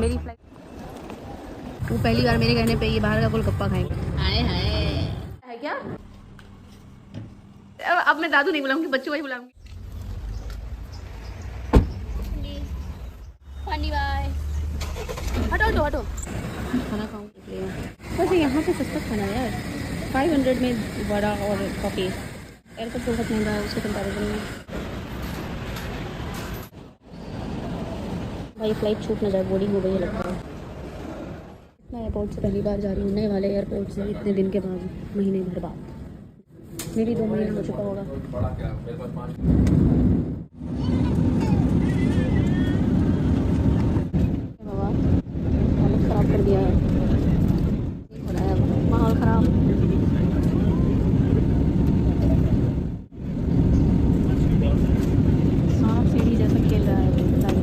मेरी फ्लाइट, वो पहली बार मेरे कहने पे ये बाहर का गोलगप्पा खाएंगे। हाय हाय है क्या? अब मैं दादू नहीं बुलाऊंगी, बच्चों को ही बुलाऊंगी। पानी बाय। हटो हटो हटो। खाना खाऊंगी वैसे यहाँ पे सस्ता खाना है यार। 500 में बड़ा और कॉफ़ी। एयरपोर्ट बहुत महंगा है उसके कंपेरिजन में। भाई फ्लाइट छूट ना जाए, बोर्डिंग हो गई है लगता है। मैं एयरपोर्ट से पहली बार जा रही हूँ, नए वाले एयरपोर्ट से इतने दिन के बाद, महीने भर बाद। मेरी 2 महीने हो चुका होगा। बाबा हालत ख़राब कर दिया है, हो रहा है माहौल ख़राब। सांप सीढ़ी जैसा खेल रहा है लाइट में।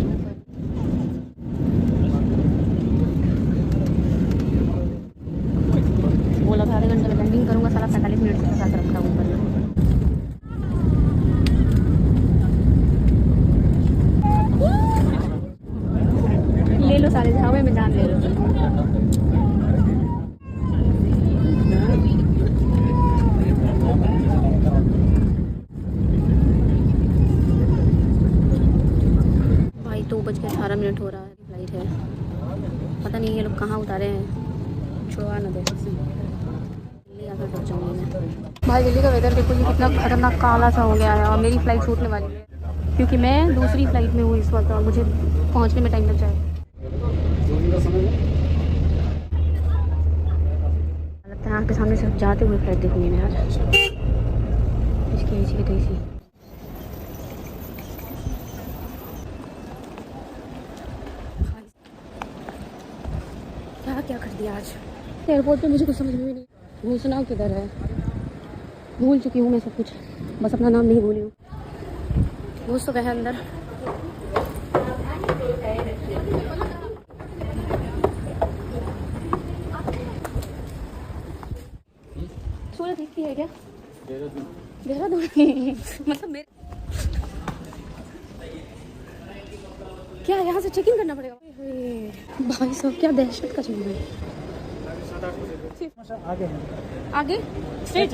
बोला था आधे घंटे में लैंडिंग करूँगा, साला 45 मिनट से फंसा कर रखा ऊपर। ले लो सारे हवा में जान ले लो। भाई 2:18 हो रहा है, फ्लाइट है। पता नहीं ये लोग कहाँ उतारे हैं, छुड़वा ना दो। दिल्ली आकर डर जाऊँगी मैं। भाई दिल्ली का वेदर देखो, ये कितना खतरनाक काला सा हो गया है और मेरी फ़्लाइट छूटने वाली है क्योंकि मैं दूसरी फ़्लाइट में हूँ इस वक्त और मुझे पहुँचने में टाइम लग जाएगा। लगता है आँख के सामने से जाते हुए फ्लाइट देखूंगी मैं आज। इसकी ऐसी की तैसी। क्या क्या कर दिया आज एयरपोर्ट पे, मुझे कुछ समझ में भी नहीं। घूसना किधर है, भूल चुकी हूँ मैं सब कुछ, बस अपना नाम नहीं भूली हूँ। घुस तो गए हैं अंदर। सूरज दिखती है क्या? देहरादून मतलब मेरे क्या यहाँ से चेक इन करना पड़ेगा? भाई साहब क्या दहशत का चीज़ है। आगे स्ट्रेट।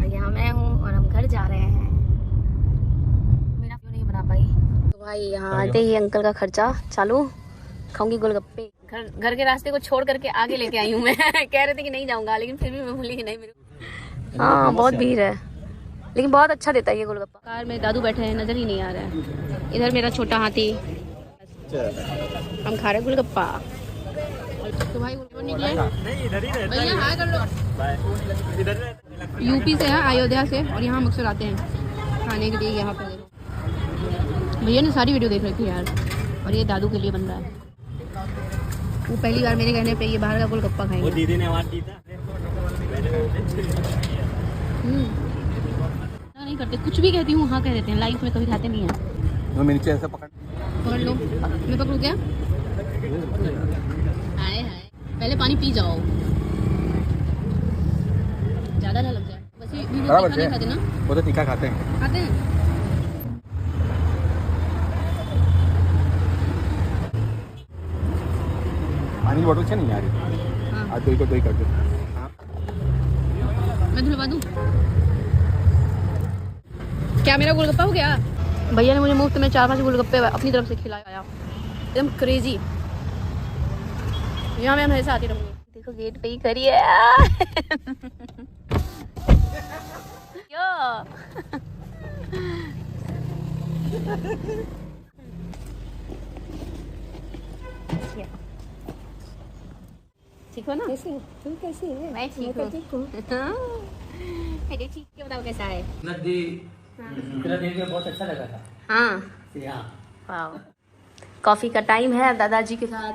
यहाँ मैं हूँ और हम घर जा रहे हैं। मेरा क्यों नहीं बना पाई तो भाई यहाँ आते ही अंकल का खर्चा चालू। खाऊंगी गोलगप्पे। घर के रास्ते को छोड़ करके आगे लेके आई हूँ मैं। कह रहे थे कि नहीं जाऊंगा, लेकिन फिर भी मैं भूली कि नहीं मेरे। हाँ बहुत भीड़ है, लेकिन बहुत अच्छा देता है ये गोलगप्पा। कार में दादू बैठे हैं, नजर ही नहीं आ रहा है। इधर मेरा छोटा हाथी, हम खा रहे गोलगप्पा। तो भाई निकले भैया हाय कर लो। यूपी से है, अयोध्या से, और यहाँ हम अक्सर आते हैं खाने के लिए। यहाँ पर भैया ने सारी वीडियो देख रखी है यार, और ये दादू के लिए बन रहा है। वो पहली बार मेरे कहने पे ये बाहर का गोलगप्पा खाएंगे। वो दीदी ने आवाज दी था। नहीं करते, कुछ भी कहती हूँ हाँ कह देते हैं, लाइफ में कभी खाते नहीं है। मेरे नीचे ऐसा पकड़ लो, मैं पकड़ू क्या? हाय हाय, पहले पानी पी जाओ, ज्यादा ना लग जाए। बस ये तीखा नहीं खाते ना? वो तो तीखा खाते हैं। पानी की बोतल से नहीं आ रही। हाँ। आज दो ही कर दो। हाँ। मैं धुलवा दूँ क्या? मेरा गोलगप्पा हो गया। भैया ने मुझे मुफ्त में 4-5 गोलगप्पे अपनी तरफ से खिलाया, एकदम क्रेजी। यहाँ मैं हमेशा आती रहूँगी। देखो गेट पे ही खड़ी है। क्यों? ठीक हो ना? कैसे है? तुम कैसी है? मैं ठीक हूँ। ठीक है, बताओ कैसा है? बहुत अच्छा लगा था। हाँ वाह। कॉफ़ी का टाइम है दादाजी के साथ,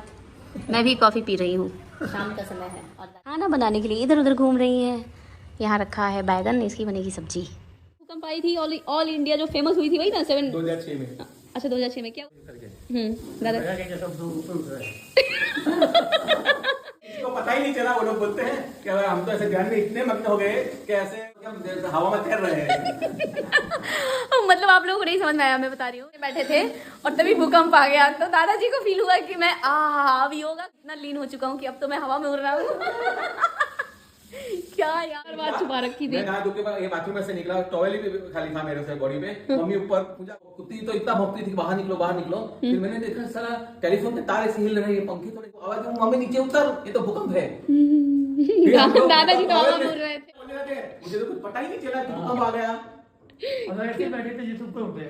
मैं भी कॉफ़ी पी रही हूँ। शाम का समय है और खाना बनाने के लिए इधर उधर घूम रही हैं। यहाँ रखा है बैगन, इसकी बनेगी सब्जी। भूकंप आई थी ऑल इंडिया जो फेमस हुई थी वही ना 2006 में। अच्छा 2006 में क्या? दादा तो पता ही नहीं चला। वो लोग बोलते हैं कि हम तो ऐसे ध्यान में इतने मग्न हो गए कि ऐसे हवा में तैर रहे हैं। मतलब आप लोगों को नहीं समझ में आया, मैं बता रही हूँ। बैठे थे और तभी भूकंप आ गया, तो दादाजी को फील हुआ कि मैं अभी होगा, इतना लीन हो चुका हूँ कि अब तो मैं हवा में उड़ रहा हूँ। क्या यार बात छुपा रखी थी। मैं नहा धो के ये बाथरूम में से निकला, टॉवल भी खाली था मेरे से बॉडी पे। मम्मी ऊपर पूजा कुत्ती तो इतना भौंकती थी, बाहर निकलो बाहर निकलो। फिर मैंने देखा साला टेलीफोन के तार ऐसे हिल रहे हैं, पंखे थोड़े आवाज, मम्मी नीचे उतर, ये तो भूकंप है। दादाजी तो हवा में उड़ रहे थे। मुझे तो कुछ पता ही नहीं चला कि भूकंप आ गया। ऐसे बैठे थे यूट्यूब पे उठ गया।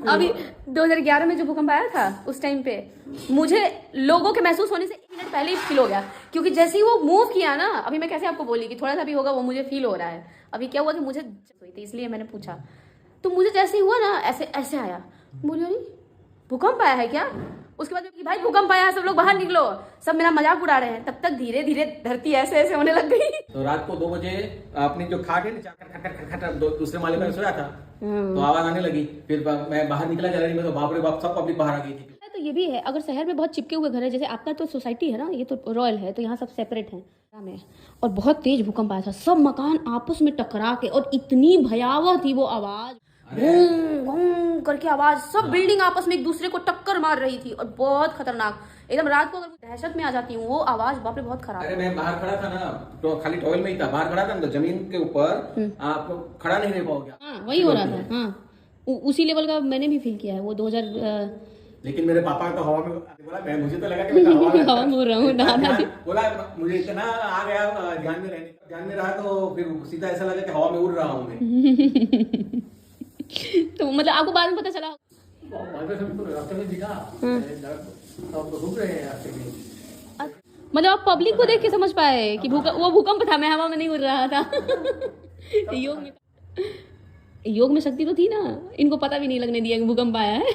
अभी 2011 में जो भूकंप आया था उस टाइम पे मुझे लोगों के महसूस होने से 1 मिनट पहले ही फील हो गया, क्योंकि जैसे ही वो मूव किया ना, अभी मैं कैसे आपको बोली कि थोड़ा सा भी होगा, वो मुझे फील हो रहा है। अभी क्या हुआ कि मुझे हुई थी, इसलिए मैंने पूछा, तो मुझे जैसे ही हुआ ना ऐसे ऐसे आया, बोली अरे भूकंप आया है क्या। उसके बाद कि भाई भूकंप आया है, सब लोग बाहर निकलो, सब मेरा मजाक उड़ा रहे हैं। तब तक धीरे धीरे धरती ऐसे ऐसे होने लग गई। तो रात को 2 बजे अपनी जो खाट है ना, दूसरे माले पर सोया था, तो आवाज आने लगी। फिर मैं बाहर निकला गैलरी में, तो बाप रे बाप सब पब्लिक बाहर आ गई थी। तो ये भी है, अगर शहर में बहुत चिपके हुए घर है, जैसे आपका तो सोसाइटी है ना, ये तो रॉयल है, तो यहाँ सब सेपरेट है में, और बहुत तेज भूकंप आया था, सब मकान आपस में टकरा के, और इतनी भयावह थी वो आवाज, घूम घूम करके आवाज, सब बिल्डिंग आपस में एक दूसरे को टक्कर मार रही थी, और बहुत खतरनाक। एकदम रात को अगर दहशत में आ जाती हूँ, वो आवाज बाप रे बहुत खराब। अरे मैं बाहर खड़ा था ना, तो खाली टॉवल में ही था, बाहर खड़ा था ना, तो जमीन के ऊपर आप खड़ा नहीं रह पाओगे। हाँ वही हो रहा था। हाँ उसी लेवल का मैंने भी फील किया है वो 2000। लेकिन मेरे पापा तो हवा में बोला, मुझे तो लगा कि मैं हवा में हवा में उड़ रहा हूँ। दादाजी बोला मुझे इतना आ गया ध्यान में रहने, ध्यान में रहा, तो फिर सीधा ऐसा लगा कि हवा में उड़ रहा हूँ मैं। तो मतलब आपको बाद में पता चला? रास्ते में दिखा, सब रुक रहे हैं रास्ते में। मतलब आप पब्लिक को देख के समझ पाए कि वो भूकंप था, मैं हवा में नहीं उड़ रहा था। योग में शक्ति तो थी ना, इनको पता भी नहीं लगने दिया कि भूकंप आया है।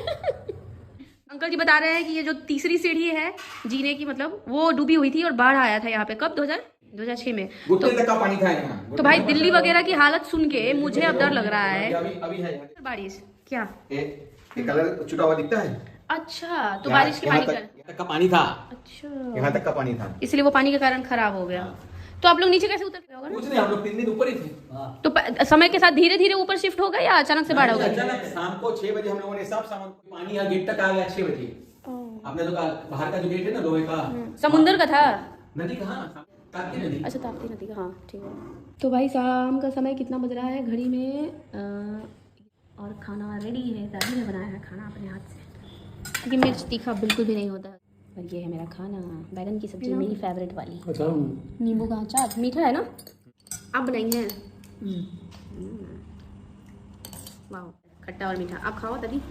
अंकल जी बता रहे हैं कि ये जो तीसरी सीढ़ी है जीने की, मतलब वो डूबी हुई थी और बाढ़ आया था यहाँ पे, कब 2006 में। घुटने तक का पानी था यहाँ। तो भाई दिल्ली वगैरह की हालत सुन के मुझे अब डर लग रहा है। अभी है बारिश क्या ये कलर छुटा हुआ दिखता है। अच्छा, तो बारिश के पानी तक का पानी था। अच्छा, यहाँ तक का पानी था, इसलिए वो पानी के कारण खराब हो गया। तो आप लोग नीचे कैसे उतर गए? कुछ नहीं, हम लोग 3 दिन ऊपर ही थे। तो समय के साथ धीरे धीरे ऊपर शिफ्ट हो गए या अचानक से बाढ़ हो गई? अचानक शाम को 6 बजे हम लोगों ने सब सामान, पानी यहाँ गेट तक आ गया 6 बजे। आपने तो बाहर का जो गेट है ना लोहे का, समुंदर का था? नदी कहाँ, ताप्ती नदी। अच्छा ताप्ती नदी का, हाँ ठीक है। तो भाई शाम का समय कितना बज रहा है घड़ी में, और खाना रेडी है। दादी ने बनाया है खाना अपने हाथ से, क्योंकि मिर्च तीखा बिल्कुल भी नहीं होता। और ये है मेरा खाना, बैगन की सब्जी, मेरी फेवरेट वाली, नींबू का अचार, मीठा है ना, आप बनाएंगे? वाह, खट्टा और मीठा। आप खाओ दादी।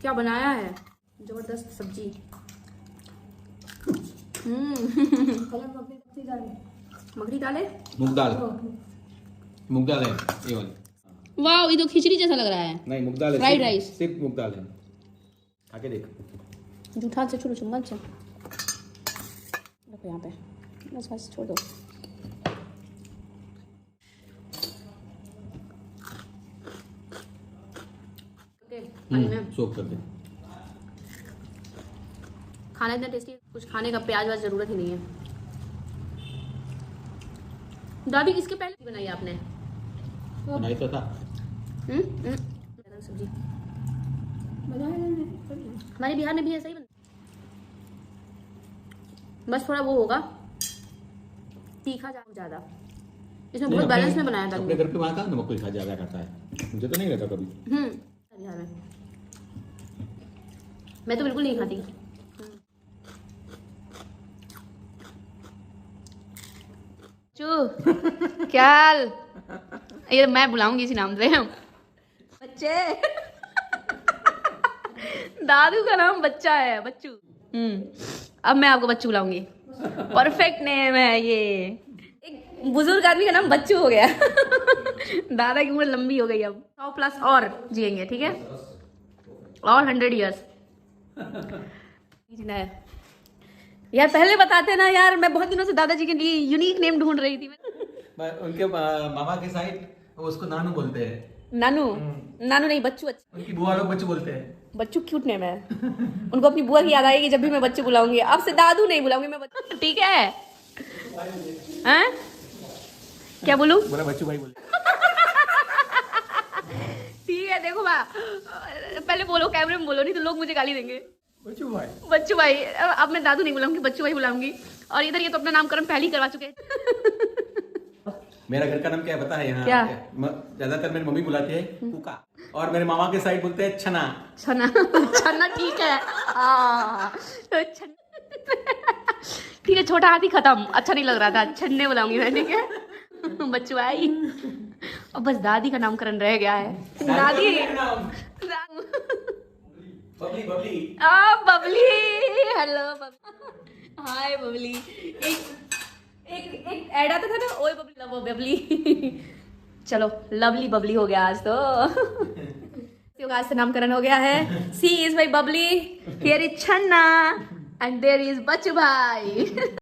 क्या बनाया है, जबरदस्त सब्जी। मगरी दाल है, मूंग दाल है ये वाली। वाह, ये तो खिचड़ी जैसा लग रहा है। नहीं मूंग दाल है, फ्राइड राइस, सिर्फ मूंग दाल है। आके देख, जूठा से छोड़ो, चम्मच से रखो यहाँ पे, बस बस छोड़ दो। सोख कर दे। खाना इतना टेस्टी, कुछ खाने का प्याज वाज जरूरत ही नहीं है। दादी इसके पहले बनाई आपने? बनाई तो था। सब्जी हमारे बिहार में भी ऐसा ही बनता, बस थोड़ा वो होगा तीखा ज्यादा। इसमें बहुत बैलेंस में बनाया था। अपने घर पे वहाँ का नमक कोई खा ज्यादा खाता है, मुझे तो नहीं रहता कभी। बिहार में मैं तो बिल्कुल नहीं खाती। क्या ये मैं बुलाऊंगी इसी नाम से बच्चे। दादू का नाम बच्चा है, बच्चू। अब मैं आपको बच्चू बुलाऊंगी, परफेक्ट नेम है ये। एक बुजुर्ग आदमी का नाम बच्चू हो गया। दादा की उम्र लंबी हो गई, अब 100+ और जिएंगे, ठीक है, और 100 ईयर्स। यार पहले बताते ना यार, मैं बहुत दिनों से दादाजी के लिए यूनिक नेम ढूंढ रही थी। उनके मामा के साइड उसको नानू बोलते हैं। नानू? नानू नहीं, बच्चू। अच्छा, उनकी बुआ लोग बच्चू बोलते हैं। बच्चू क्यूट नेम है। उनको अपनी बुआ की याद आएगी जब भी मैं बच्चू बुलाऊंगी। अब से दादू नहीं बुलाऊंगी मैं, बच्चू। ठीक है? हैं? क्या बोलूं? बोला बच्चू भाई बोले। ठीक है, देखो बा, पहले बोलो, कैमरे में बोलो, नहीं तो लोग मुझे गाली देंगे। बच्चू भाई। बच्चू भाई। अब मैं दादू नहीं बुलाऊंगी, बच्चू भाई बुलाऊंगी। और इधर ये तो अपना नामकरण पहले ही करवा चुके हैं। मेरा घर का नाम क्या है पता है? यहाँ क्या? ज्यादातर मेरी मम्मी बुलाती है कुका, और मेरे मामा के साइड बोलते हैं छना। छना। छना ठीक है। तो ठीक है, छोटा हाथी खत्म, अच्छा नहीं लग रहा था, छन्ने बुलाऊंगी मैं। ठीक है बच्चू आई। अब बस दादी का नामकरण रह गया है। दादी। बबली बबली। बबली। हेलो बबली। हाय बबली। एक ऐड आता था ना, ओए बबली लव बबली। चलो लवली बबली हो गया आज तो। आज से नामकरण हो गया है। She is my Babli, here is Chhanna and there is Bachchu भाई।